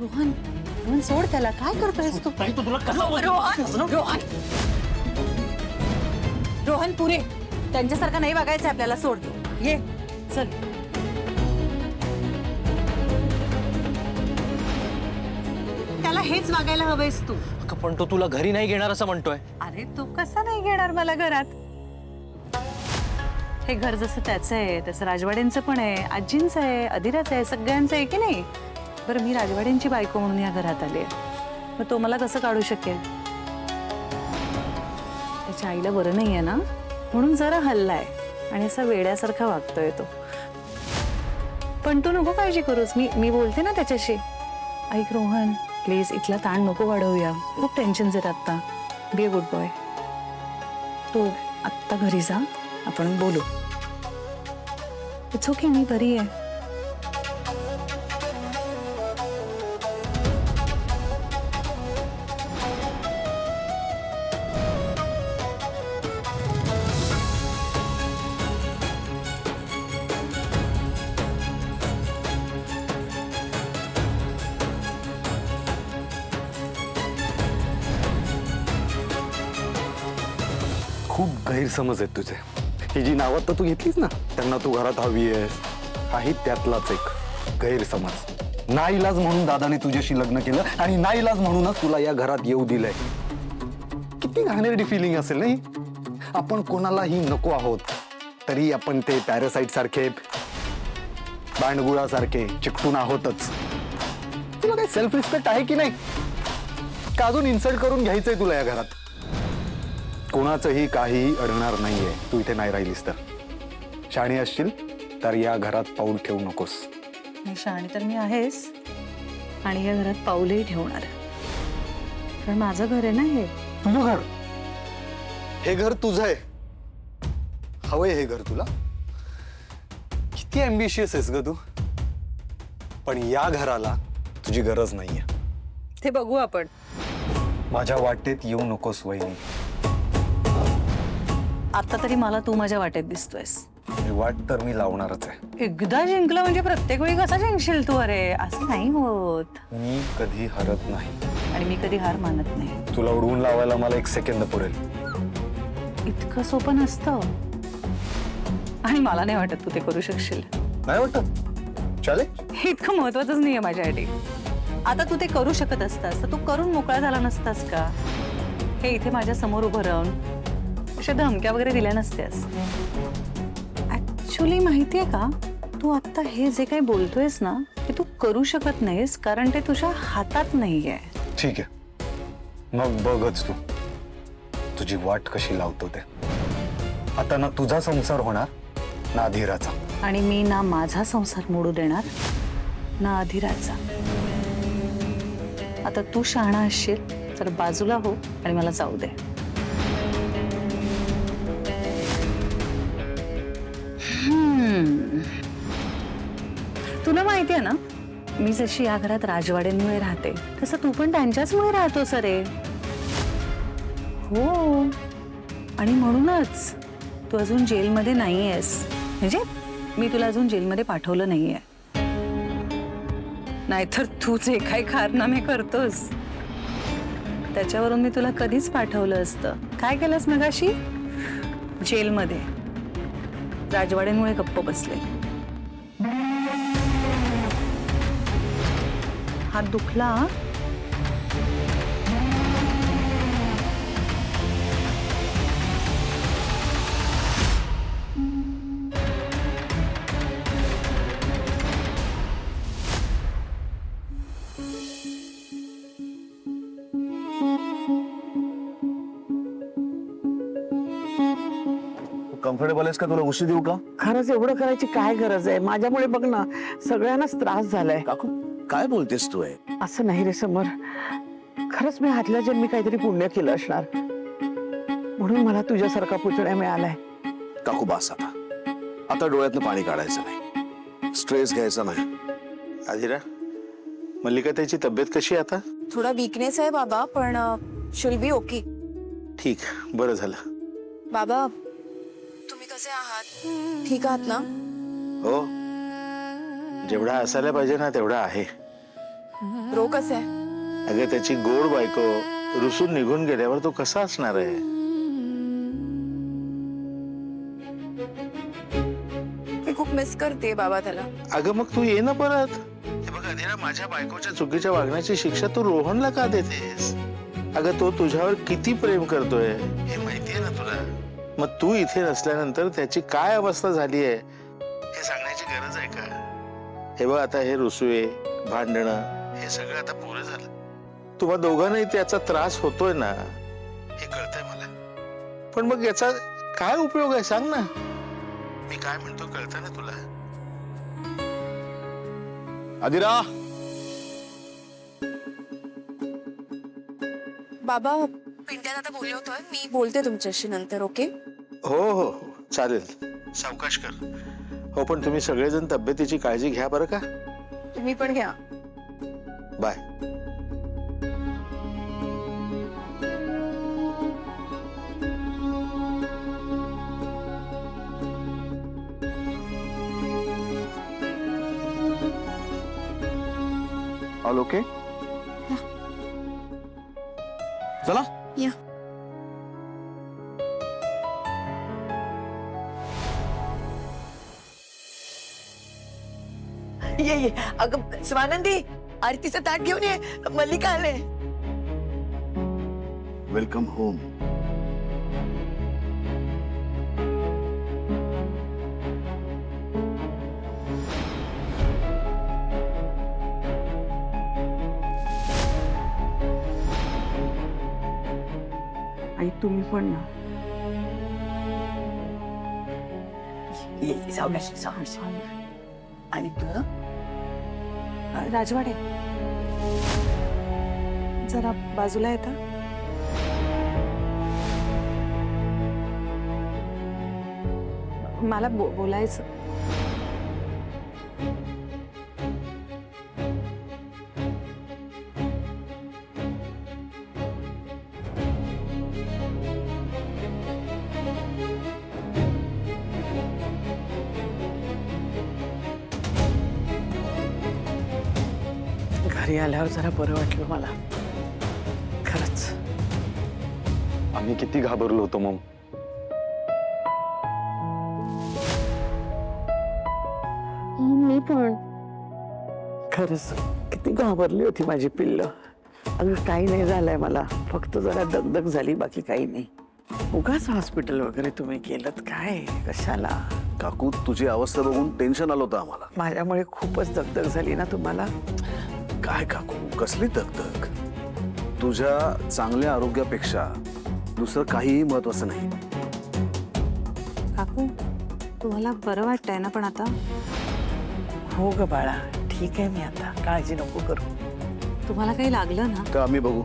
रोहन रोहन सोड त्याला. काय करतोयस तू? ताई, तो तुला कसं रोहन रोहन रोहन पुरे त्यांच्यासारखं नाही वागायचं आपल्याला. सोड तू. ये चल. त्याला हेच वागायला हवंयस तू. पण तो तुला घरी नाही घेणार असं म्हणतोय. अरे तू कसा नाही घेणार मला घरात? हे घर जसं त्याचं आहे तसं राजवाड्यांचं पण आहे, आजींचं आहे, अधिराचं आहे, सगळ्यांचं आहे की नाही? बरं मी राजवाड्यांची बायको म्हणून या घरात आले, मग तो मला कसं काढू शकेल? त्याच्या आईला बरं नाही आहे ना, म्हणून जरा हल्लाय आणि असा वेड्यासारखा वागतोय तो. पण तू नको काळजी करूस, मी बोलते ना त्याच्याशी. ऐक रोहन प्लीज, इथला ताण नको वाढवूया. खूप टेन्शन येत आत्ता. Be a good boy. तू आत्ता घरी जा, आपण बोलू. इट्स ओके, मी बरी आहे. खूप गैरसमज आहेत तुझे. ही जी नावं तर तू घेतलीस ना, त्यांना तू घरात हवी आहेस, काही त्यातलाच एक गैरसमज. नाईलाज म्हणून दादाने तुझ्याशी लग्न केलं आणि नाईलाज म्हणूनच तुला या घरात येऊ दिलंय. किती घाणेरडी फिलिंग असेल नाही? आपण कोणालाही नको आहोत तरी आपण ते पॅरासाइट सारखे, बांडगुळासारखे चिकटून आहोतच. तुला काही सेल्फ रिस्पेक्ट आहे की नाही? का अजून इन्सल्ट करून घ्यायचंय तुला या घरात? कोणाचंही काही अडणार नाहीये तू इथे नाही राहिलीस तर. शाणी असशील तर या घरात पाऊल ठेवू नकोस. शाणी तर मी आहेस आणि या घरात पाऊलही ठेवणार, कारण माझं घर आहे ना हे. तुझं घर? हे घर तुझं आहे? हवंय हे घर तुला? किती अँबिशियस आहेस ग तू. पण या घराला तुझी गरज नाहीये. ते बघू आपण. माझ्या वाटेत येऊ नकोस वहिनी. आता तरी मला तू माझ्या वाटेत दिसतोयस. तुझी वाट तर मी लावणारच आहे. एकदा जिंकलं म्हणजे प्रत्येक वेळी कसा जिंकशील तू? अरे असं नाही होत. मी कधी हरत नाही आणि मी कधी हार मानत नाही. तुला उडवून लावायला मला 1 सेकंद पुरेल. इतकं सोपं नसतं आणि मला नाही वाटत तू ते करू शकशील. नाही वाटत? चालेल. हे इतकं महत्वाचंच नाहीये माझ्यासाठी. आता तू ते करू शकत असतास तर तू करून मोकळा झाला नसतास का? हे इथे माझ्या समोर उभं राहून अशा धमक्या वगैरे दिल्या नसत्यास. ऍक्च्युली माहितीये का, तू आता हे जे काही बोलतोयस ना ते तू करू शकत नाहीस, कारण ते तुझ्या हातात नाहीये. ठीक आहे, मग बघच तू तुझी वाट कशी लावतो ते. आता ना तुझा संसार होणार ना अधीराचा. आणि मी ना माझा संसार मोडू देणार ना अधीराचा. आता तू शहाणा असशील तर बाजूला हो आणि मला जाऊ दे. तुला माहिती आहे ना, मी जशी या घरात राजवाड्यांमुळे राहते तसं तू पण त्यांच्याचमुळे राहतोस. अरे हो, आणि म्हणूनच तू अजून जेलमध्ये नाहीयेस. म्हणजे मी तुला अजून जेलमध्ये पाठवलं नाहीये. नाहीतर तू जे काही कारनामे करतोस त्याच्यावरून मी तुला कधीच पाठवलं असतं. काय केलंस मगाशी? जेलमध्ये राजवाड्यांमुळे गप्प बसले. हात दुखला? कम्फर्टेबल आहेस का? तुला उशी देऊ का? खरंच एवढं करायची काय गरज आहे? माझ्यामुळे बघ ना सगळ्यांनाच त्रास झालाय. काकू काय बोलतेस तू? आहे असं नाही रे समर, खरंच मी हातल्या जन्मी काहीतरी पुण्य केलं असणार, म्हणून मला तुझ्यासारखा पुतळा मिळालाय. काकू बास आता. आता डोळ्यातनं पाणी काढायचं नाही, स्ट्रेस घ्यायचा नाही. आधिरा, मल्लिका त्याची तब्येत कशी आहे आता? थोडा वीकनेस आहे बाबा, पण शुल बी ओके. ठीक, बरं झालं. बाबा तुम्ही कसे आहात? ठीक आहात ना? हो, जेवढा असायला पाहिजे ना तेवढा आहे. रो कसं आहे? अगं त्याची गोड बायको रुसून निघून गेल्यावर तो कसा असणार आहे? मी खूप मिस करते बाबा त्याला. अगं मग तू ये ना परत. हे बघ अधिरा, माझ्या बायकोच्या चुकीच्या वागण्याची शिक्षा तू रोहनला का देतेस? अगं तो तुझ्यावर किती प्रेम करतोय हे माहितीये ना तुला. मग तू इथे नसल्यानंतर त्याची काय अवस्था झाली आहे हे सांगण्याची गरज आहे का? हे बघ आता हे रुसवे भांडणं हे सगळं आता पुरं झालं. तुम्हा दोघांनाही त्याचा त्रास होतोय ना हे कळतंय मला. पण मग याचा काय उपयोग आहे सांग ना. मी काय म्हणतो कळतं ना तुला? अधिरा, बाबा पिंट्यात आता बोलवतोय, मी बोलते तुमच्याशी नंतर. ओके? हो हो हो चालेल, सावकाश कर. हो पण तुम्ही सगळेजण तब्येतीची काळजी घ्या बरं का. तुम्ही पण घ्या. बाय. All okay? चला. या. ये अगं स्वानंदी, आरतीचं ताट घेऊन ये, मल्लिका आले. Welcome home. आई तुम्ही पण ना. सावकाश सावकाश. आणि तू राजवाडे जरा बाजूला येता. मला बोलायचं. घरी आल्यावर जरा बरं वाटलं मला, खरंच. आम्ही किती घाबरलो होतो मग. मी पण खरंच किती घाबरली होती माझी पिल्लं. अगं काही नाही झालंय मला, फक्त जरा दगदग झाली, बाकी काही नाही. उगाच हॉस्पिटल वगैरे तुम्ही केलंत काय, कशाला? काकू तुझी अवस्था बघून टेन्शन आलं होतं आम्हाला. माझ्यामुळे खूपच दगदग झाली ना तुम्हाला. काय काकू, कसली दगदग? तुझ्या चांगल्या आरोग्यापेक्षा दुसरं काहीही महत्वाचं नाही. काकू तुम्हाला बरं वाटतंय ना पण आता? हो ग बाळा, ठीक आहे मी आता, काळजी नको करू. तुम्हाला काही लागलं ना तर आम्ही बघू.